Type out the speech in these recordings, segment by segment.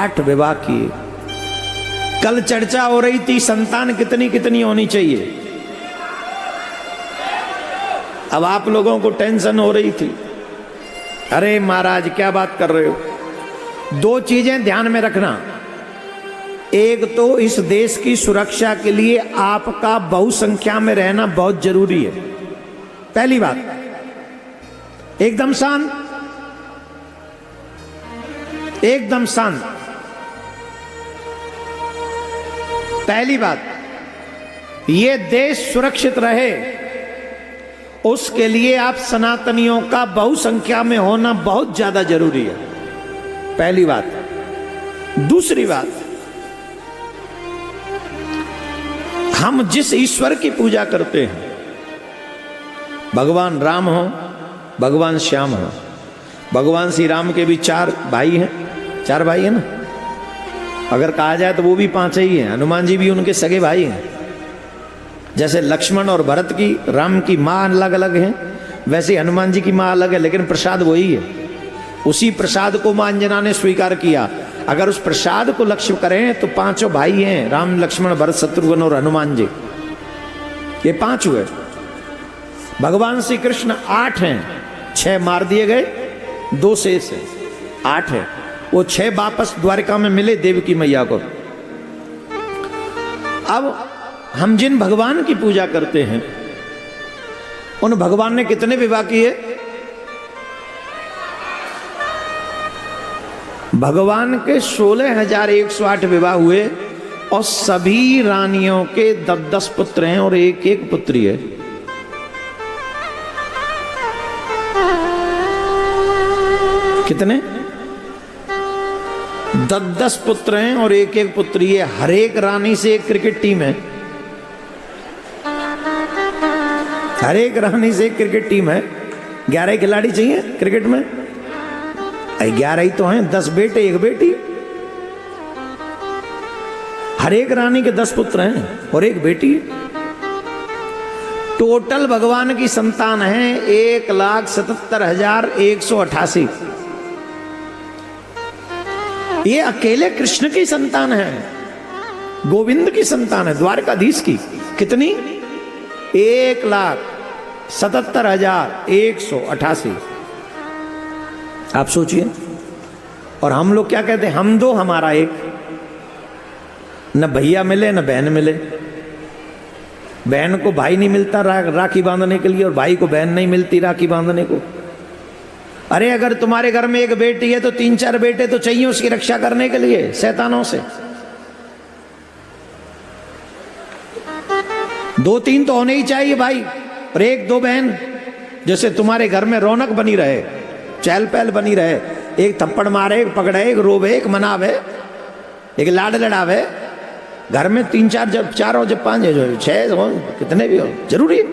8 विवाह किए। कल चर्चा हो रही थी संतान कितनी कितनी होनी चाहिए। अब आप लोगों को टेंशन हो रही थी, अरे महाराज क्या बात कर रहे हो। 2 चीजें ध्यान में रखना। एक तो इस देश की सुरक्षा के लिए आपका बहुसंख्या में रहना बहुत जरूरी है। पहली बात, एकदम शांत, एकदम शांत। पहली बात, ये देश सुरक्षित रहे उसके लिए आप सनातनियों का बहुसंख्या में होना बहुत ज्यादा जरूरी है। पहली बात। दूसरी बात, हम जिस ईश्वर की पूजा करते हैं, भगवान राम हो, भगवान श्याम हो, भगवान श्री राम के भी 4 भाई हैं, 4 भाई हैं ना, अगर कहा जाए तो वो भी 5 ही हैं। हनुमान जी भी उनके सगे भाई हैं। जैसे लक्ष्मण और भरत की, राम की माँ अलग अलग है, वैसे हनुमान जी की माँ अलग है, लेकिन प्रसाद वही है। उसी प्रसाद को माँ अंजना ने स्वीकार किया। अगर उस प्रसाद को लक्ष्य करें तो 5 भाई हैं, राम लक्ष्मण भरत शत्रुघ्न और हनुमान जी, ये 5 हुए। भगवान श्री कृष्ण 8 हैं, 6 मार दिए गए, 2 शेष है, 8 है। वो 6 वापस द्वारिका में मिले देवकी मैया को। अब हम जिन भगवान की पूजा करते हैं उन भगवान ने कितने विवाह किए? भगवान के 16,108 विवाह हुए और सभी रानियों के 10-10 पुत्र हैं और 1-1 पुत्री है। कितने? 10-10 पुत्र हैं और 1-1 पुत्री है। हर एक रानी से एक क्रिकेट टीम है। हर एक रानी से एक क्रिकेट टीम है। 11 खिलाड़ी चाहिए क्रिकेट में, 11 ही तो हैं, 10 बेटे 1 बेटी। हर एक रानी के 10 पुत्र हैं और 1 बेटी। टोटल भगवान की संतान है 1,77,188। ये अकेले कृष्ण की संतान है, गोविंद की संतान है, द्वारकाधीश की। कितनी? 1,77,188। आप सोचिए। और हम लोग क्या कहते हैं? हम 2 हमारा 1। न भैया मिले न बहन मिले। बहन को भाई नहीं मिलता राखी बांधने के लिए और भाई को बहन नहीं मिलती राखी बांधने को। अरे अगर तुम्हारे घर में 1 बेटी है तो 3-4 बेटे तो चाहिए उसकी रक्षा करने के लिए शैतानों से। 2-3 तो होने ही चाहिए भाई, और 1-2 बहन, जैसे तुम्हारे घर में रौनक बनी रहे, चहल पहल बनी रहे। एक थप्पड़ मारे, एक पकड़े, एक रोवे, एक मनावे, एक लाड लड़ावे। घर में 3-4 जब 4 हो, जब 5 हो, 6 हो, कितने भी हो, जरूरी है।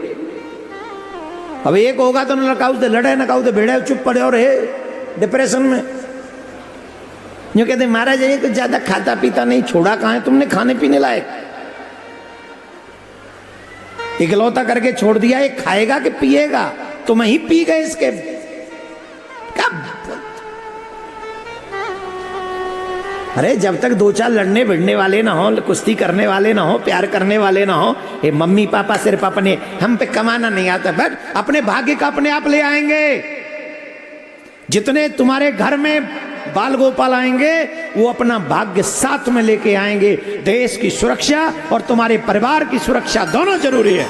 अब 1 होगा तो न लड़काऊ से लड़े, न काऊ से भिड़े, चुप पड़े और रहे डिप्रेशन में। जो कहते महाराज ये कुछ ज्यादा खाता पीता नहीं, छोड़ा कहाँ है तुमने खाने पीने लायक? इकलौता करके छोड़ दिया। ये खाएगा कि पिएगा? तुम ही पी गए इसके। क्या? अरे जब तक 2-4 लड़ने भिड़ने वाले ना हो, कुश्ती करने वाले ना हो, प्यार करने वाले ना हो, ये मम्मी पापा सिर्फ अपने, हम पे कमाना नहीं आता, बट अपने भाग्य का अपने आप ले आएंगे। जितने तुम्हारे घर में बाल गोपाल आएंगे वो अपना भाग्य साथ में लेके आएंगे। देश की सुरक्षा और तुम्हारे परिवार की सुरक्षा दोनों जरूरी है।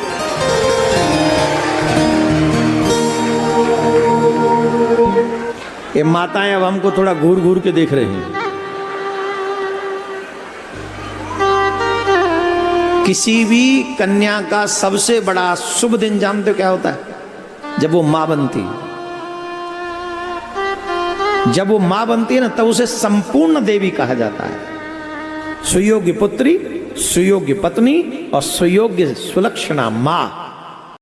ये माताएं अब हमको थोड़ा घूर घूर के देख रही हैं। किसी भी कन्या का सबसे बड़ा शुभ दिन जानते हो क्या होता है? जब वो मां बनती। जब वो मां बनती है ना, तब उसे संपूर्ण देवी कहा जाता है। सुयोग्य पुत्री, सुयोग्य पत्नी और सुयोग्य सुलक्षणा मां।